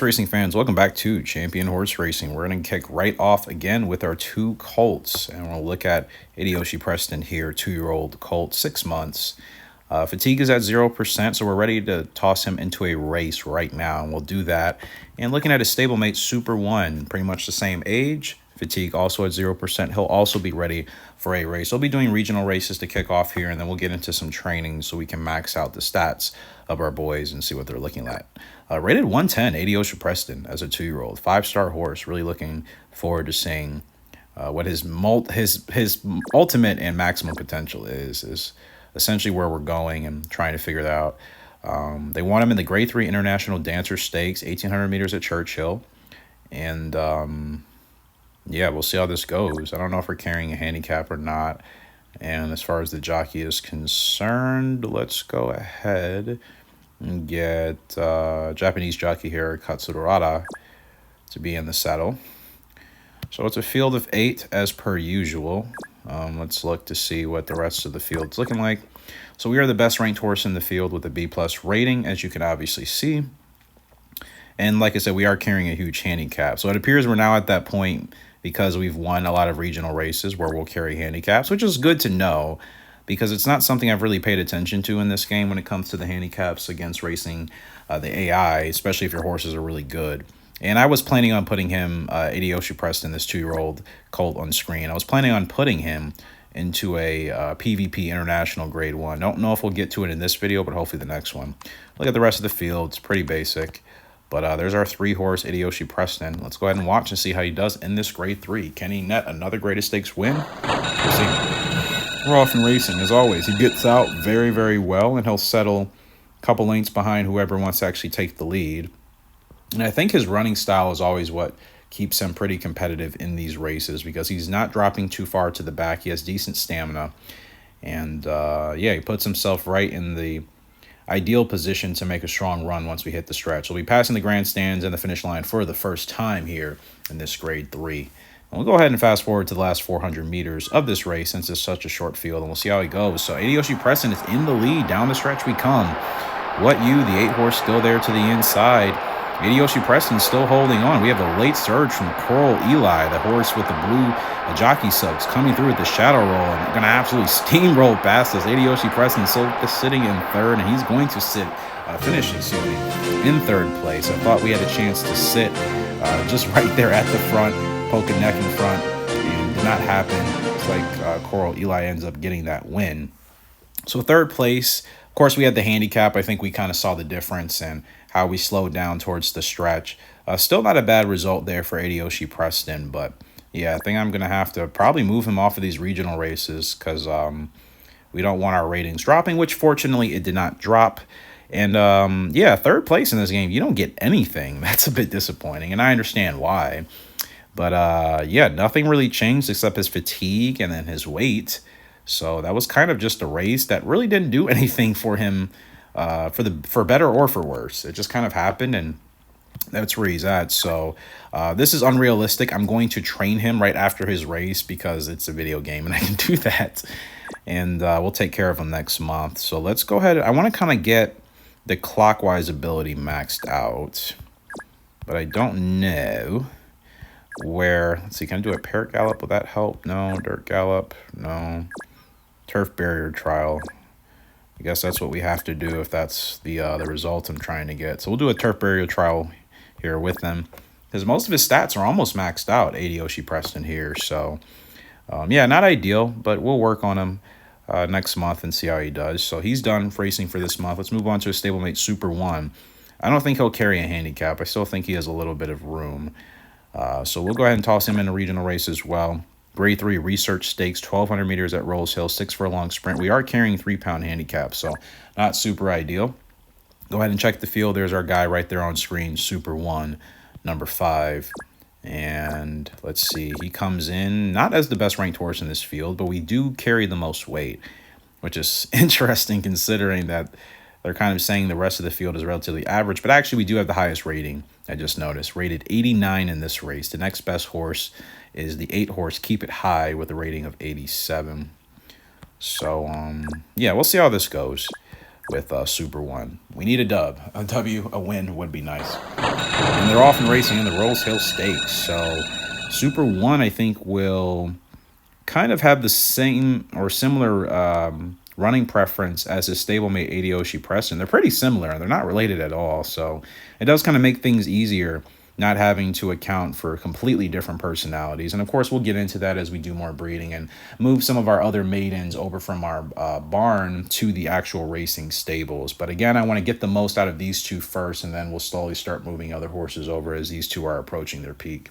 Racing fans, welcome back to Champion Horse Racing. We're going to kick right off again with our two colts, and we'll look at Hideyoshi Preston here, 2-year-old colt, 6 months. Fatigue is at 0%, so we're ready to toss him into a race right now, and we'll do that. And looking at his stablemate, Super One, pretty much the same age. Fatigue also at 0%. He'll also be ready for a race. He'll be doing regional races to kick off here, and then we'll get into some training so we can max out the stats of our boys and see what they're looking at. Rated 110, Hideyoshi Preston as a 2-year-old, 5-star horse. Really looking forward to seeing what his ultimate and maximum potential is essentially where we're going and trying to figure that out. They want him in the Grade 3 International Dancer Stakes, 1,800 meters at Churchill. And yeah, we'll see how this goes. I don't know if we're carrying a handicap or not. And as far as the jockey is concerned, let's go ahead and get Japanese jockey here, Katsururada, to be in the saddle. So it's a field of 8 as per usual. Let's look to see what the rest of the field's looking like. So we are the best ranked horse in the field with a B+ rating, as you can obviously see. And like I said, we are carrying a huge handicap. So it appears we're now at that point because we've won a lot of regional races where we'll carry handicaps, which is good to know because it's not something I've really paid attention to in this game when it comes to the handicaps against racing the AI, especially if your horses are really good. And I was planning on putting him, Hideyoshi Preston, this 2-year-old colt, on screen. I was planning on putting him into a PVP International Grade 1. Don't know if we'll get to it in this video, but hopefully the next one. Look at the rest of the field. It's pretty basic. But there's our 3-horse Hideyoshi Preston. Let's go ahead and watch and see how he does in this Grade 3. Can he net another Greatest Stakes win? We'll see. We're off in racing, as always. He gets out very, very well, and he'll settle a couple lengths behind whoever wants to actually take the lead. And I think his running style is always what keeps him pretty competitive in these races because he's not dropping too far to the back. He has decent stamina. And, yeah, he puts himself right in the ideal position to make a strong run once we hit the stretch. We'll be passing the grandstands and the finish line for the first time here in this Grade 3. And we'll go ahead and fast forward to the last 400 meters of this race since it's such a short field, and we'll see how he goes. So Hideyoshi Preston is in the lead. Down the stretch we come. What You, the 8-horse, still there to the inside. Hideyoshi Preston still holding on. We have a late surge from Coral Eli, the horse with the blue jockey subs, coming through with the shadow roll and going to absolutely steamroll past us. Hideyoshi Preston still sitting in third, and he's going to finish in third place. I thought we had a chance to sit just right there at the front, poke a neck in front, and did not happen. It's like Coral Eli ends up getting that win. So third place, of course, we had the handicap. I think we kind of saw the difference and how we slowed down towards the stretch. Still not a bad result there for Hideyoshi Preston, but yeah, I think I'm going to have to probably move him off of these regional races because we don't want our ratings dropping, which fortunately it did not drop. And yeah, third place in this game, you don't get anything. That's a bit disappointing, and I understand why. But yeah, nothing really changed except his fatigue and then his weight. So that was kind of just a race that really didn't do anything for him for better or for worse. It just kind of happened, and that's where he's at. So this is unrealistic. I'm going to train him right after his race because it's a video game and I can do that. And we'll take care of him next month. So let's go ahead. I want to kind of get the clockwise ability maxed out, but I don't know where. Let's see, can I do a parrot gallop? Will that help? No. Dirt gallop? No. Turf barrier trial. I guess that's what we have to do if that's the result I'm trying to get. So we'll do a turf barrier trial here with them because most of his stats are almost maxed out, Hideyoshi Preston here. So yeah, not ideal, but we'll work on him next month and see how he does. So he's done racing for this month. Let's move on to his stablemate Super One. I don't think he'll carry a handicap. I still think he has a little bit of room. So we'll go ahead and toss him in a regional race as well. Grade 3 Research Stakes, 1,200 meters at Rose Hill, 6 furlong sprint. We are carrying 3-pound handicap, so not super ideal. Go ahead and check the field. There's our guy right there on screen, Super One, number 5. And let's see, he comes in not as the best ranked horse in this field, but we do carry the most weight, which is interesting considering that they're kind of saying the rest of the field is relatively average. But actually, we do have the highest rating, I just noticed. Rated 89 in this race. The next best horse is the 8-horse Keep It High with a rating of 87. So, yeah, we'll see how this goes. with Super One. We need a dub. A win would be nice. And they're often racing in the Rose Hill Stakes. So Super One, I think, will kind of have the same or similar running preference as his stablemate Adioshi Preston. They're pretty similar and they're not related at all. So it does kind of make things easier not having to account for completely different personalities. And of course, we'll get into that as we do more breeding and move some of our other maidens over from our barn to the actual racing stables. But again, I want to get the most out of these two first, and then we'll slowly start moving other horses over as these two are approaching their peak.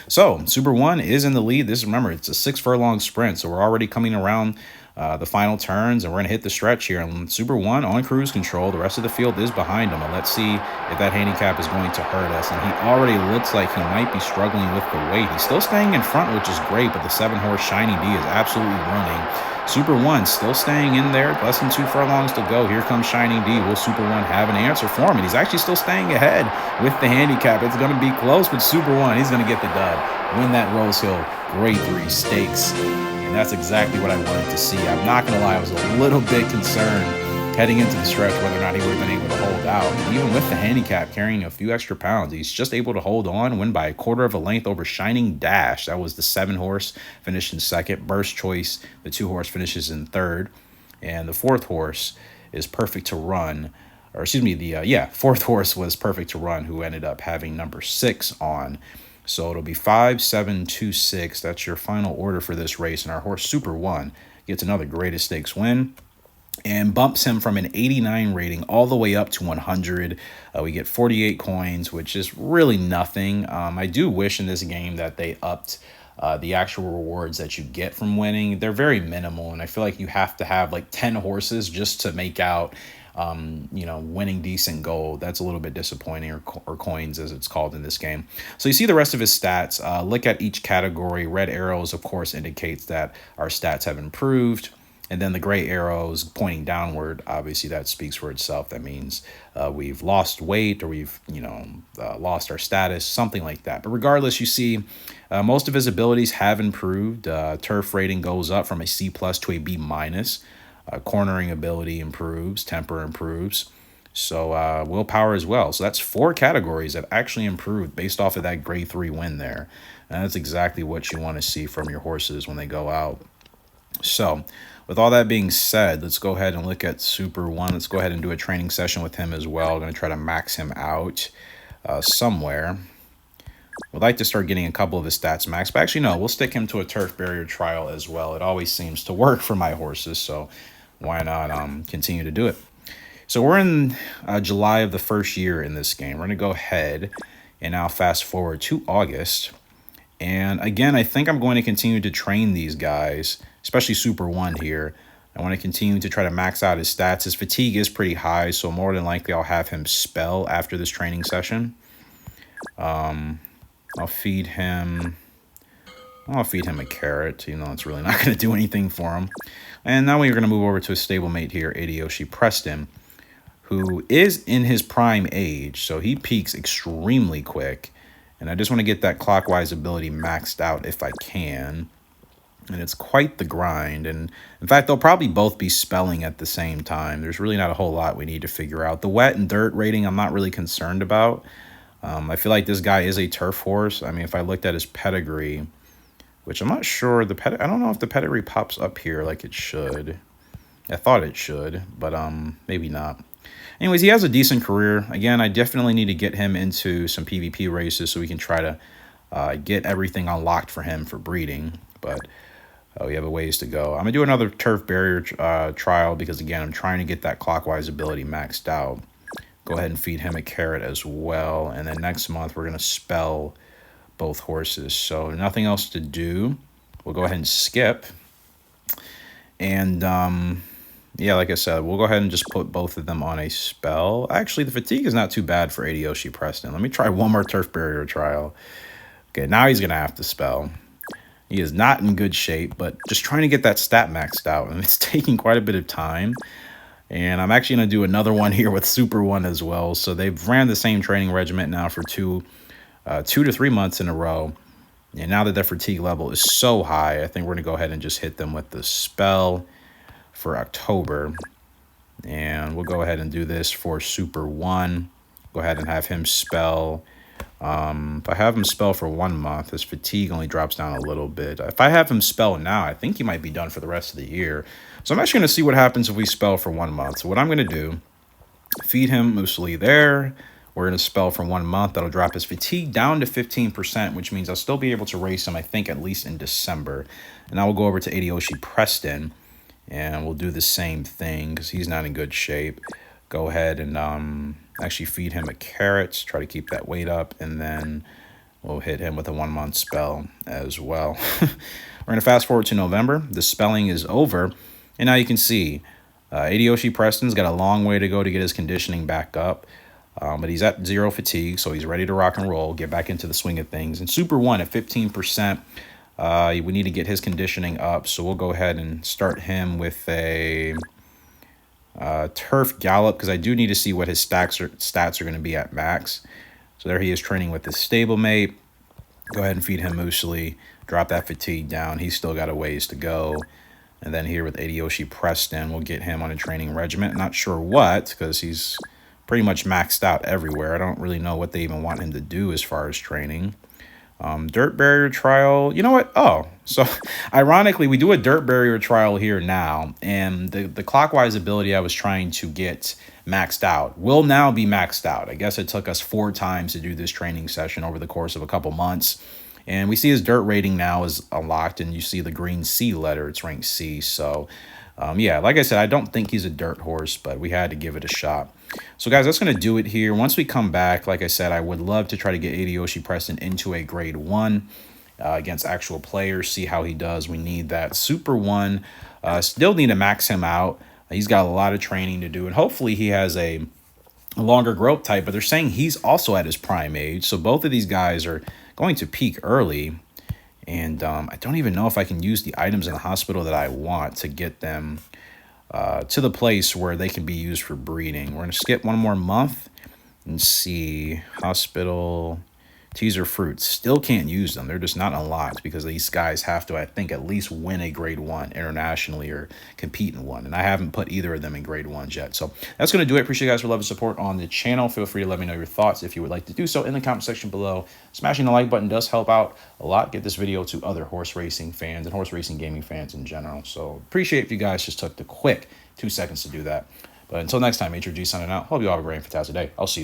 So Super One is in the lead. Remember, it's a 6 furlong sprint, so we're already coming around the final turns, and we're gonna hit the stretch here. And Super One on cruise control. The rest of the field is behind him, and let's see if that handicap is going to hurt us. And he already looks like he might be struggling with the weight. He's still staying in front, which is great, but the 7-horse Shiny D is absolutely running. Super One still staying in there, less than 2 furlongs to go. Here comes Shiny D. Will Super One have an answer for him? And he's actually still staying ahead with the handicap. It's going to be close, but Super One, he's going to get the dub, win that Rose Hill Grade 3 Stakes. And that's exactly what I wanted to see. I'm not going to lie, I was a little bit concerned heading into the stretch whether or not he would have been able to hold out. And even with the handicap carrying a few extra pounds, he's just able to hold on, win by 1/4 of a length over Shining Dash. That was the 7-horse, finished in second. Burst Choice, the 2-horse, finishes in third. And the 4th horse is Perfect to Run. Or excuse me, the 4th horse was Perfect to Run, who ended up having number 6 on. So it'll be 5, 7, 2, 6. That's your final order for this race. And our horse Super One gets another Greatest Stakes win and bumps him from an 89 rating all the way up to 100. We get 48 coins, which is really nothing. I do wish in this game that they upped the actual rewards that you get from winning. They're very minimal, and I feel like you have to have like 10 horses just to make out winning decent gold. That's a little bit disappointing, or coins as it's called in this game. So you see the rest of his stats. Look at each category. Red arrows, of course, indicates that our stats have improved. And then the gray arrows pointing downward, obviously that speaks for itself. That means we've lost weight, or we've lost our status, something like that. But regardless, you see most of his abilities have improved. Turf rating goes up from a C+ to a B-. Cornering ability improves, temper improves, so willpower as well. So that's 4 categories that actually improved based off of that grade 3 win there. And that's exactly what you want to see from your horses when they go out. So with all that being said, let's go ahead and look at Super One. Let's go ahead and do a training session with him as well. I'm going to try to max him out somewhere. Would like to start getting a couple of his stats maxed, but actually no, we'll stick him to a turf barrier trial as well. It always seems to work for my horses, so why not continue to do it? So we're in July of the first year in this game. We're going to go ahead and now fast forward to August. And again, I think I'm going to continue to train these guys, especially Super One here. I want to continue to try to max out his stats. His fatigue is pretty high, so more than likely I'll have him spell after this training session. I'll feed him a carrot, even though it's really not going to do anything for him. And now we're going to move over to a stablemate here, Adioshi Preston, who is in his prime age, so he peaks extremely quick. And I just want to get that clockwise ability maxed out if I can. And it's quite the grind. And in fact, they'll probably both be spelling at the same time. There's really not a whole lot we need to figure out. The wet and dirt rating, I'm not really concerned about. I feel like this guy is a turf horse. I mean, if I looked at his pedigree, which I'm not sure, I don't know if the pedigree pops up here like it should. I thought it should, but maybe not. Anyways, he has a decent career. Again, I definitely need to get him into some PvP races so we can try to get everything unlocked for him for breeding. But we have a ways to go. I'm going to do another turf barrier trial because, again, I'm trying to get that clockwise ability maxed out. Go ahead and feed him a carrot as well. And then next month, we're going to spell both horses. So nothing else to do. We'll go ahead and skip. And yeah, like I said, we'll go ahead and just put both of them on a spell. Actually, the fatigue is not too bad for Adioshi Preston. Let me try one more turf barrier trial. Okay, now he's going to have to spell. He is not in good shape, but just trying to get that stat maxed out. And it's taking quite a bit of time. And I'm actually going to do another one here with Super One as well. So they've ran the same training regimen now for 2 to 3 months in a row. And now that their fatigue level is so high, I think we're going to go ahead and just hit them with the spell for October. And we'll go ahead and do this for Super 1. Go ahead and have him spell. If I have him spell for 1 month, his fatigue only drops down a little bit. If I have him spell now, I think he might be done for the rest of the year. So I'm actually going to see what happens if we spell for 1 month. So what I'm going to do, feed him muesli there. We're going to spell for 1 month. That'll drop his fatigue down to 15%, which means I'll still be able to race him, I think, at least in December. And I will go over to Adiyoshi Preston, and we'll do the same thing because he's not in good shape. Go ahead and actually feed him a carrot, try to keep that weight up, and then we'll hit him with a 1 month spell as well. We're going to fast forward to November. The spelling is over, and now you can see Adiyoshi Preston's got a long way to go to get his conditioning back up. But he's at 0 fatigue, so he's ready to rock and roll, get back into the swing of things. And Super 1 at 15%, we need to get his conditioning up. So we'll go ahead and start him with a turf gallop, because I do need to see what his stats are going to be at max. So there he is training with his stablemate. Go ahead and feed him muesli, drop that fatigue down. He's still got a ways to go. And then here with Adiyoshi Preston, we'll get him on a training regimen. Not sure what, because he's pretty much maxed out everywhere. I don't really know what they even want him to do as far as training. Dirt barrier trial. You know what? Oh, so ironically, we do a dirt barrier trial here now. And the clockwise ability I was trying to get maxed out will now be maxed out. I guess it took us 4 times to do this training session over the course of a couple months. And we see his dirt rating now is unlocked, and you see the green C letter. It's ranked C. So, yeah, like I said, I don't think he's a dirt horse, but we had to give it a shot. So, guys, that's going to do it here. Once we come back, like I said, I would love to try to get Adiyoshi Preston into a grade 1 against actual players, see how he does. We need that. Super 1, still need to max him out. He's got a lot of training to do, and hopefully he has a longer growth type, but they're saying he's also at his prime age. So both of these guys are going to peak early. And I don't even know if I can use the items in the hospital that I want to get them to the place where they can be used for breeding. We're going to skip 1 more month and see hospital teaser fruits. Still can't use them. They're just not unlocked because these guys have to, I think, at least win a grade 1 internationally or compete in one. And I haven't put either of them in grade 1s yet. So that's going to do it. Appreciate you guys for love and support on the channel. Feel free to let me know your thoughts if you would like to do so in the comment section below. Smashing the like button does help out a lot. Get this video to other horse racing fans and horse racing gaming fans in general. So appreciate if you guys just took the quick 2 seconds to do that. But until next time, HRG signing out. Hope you all have a great and fantastic day. I'll see you.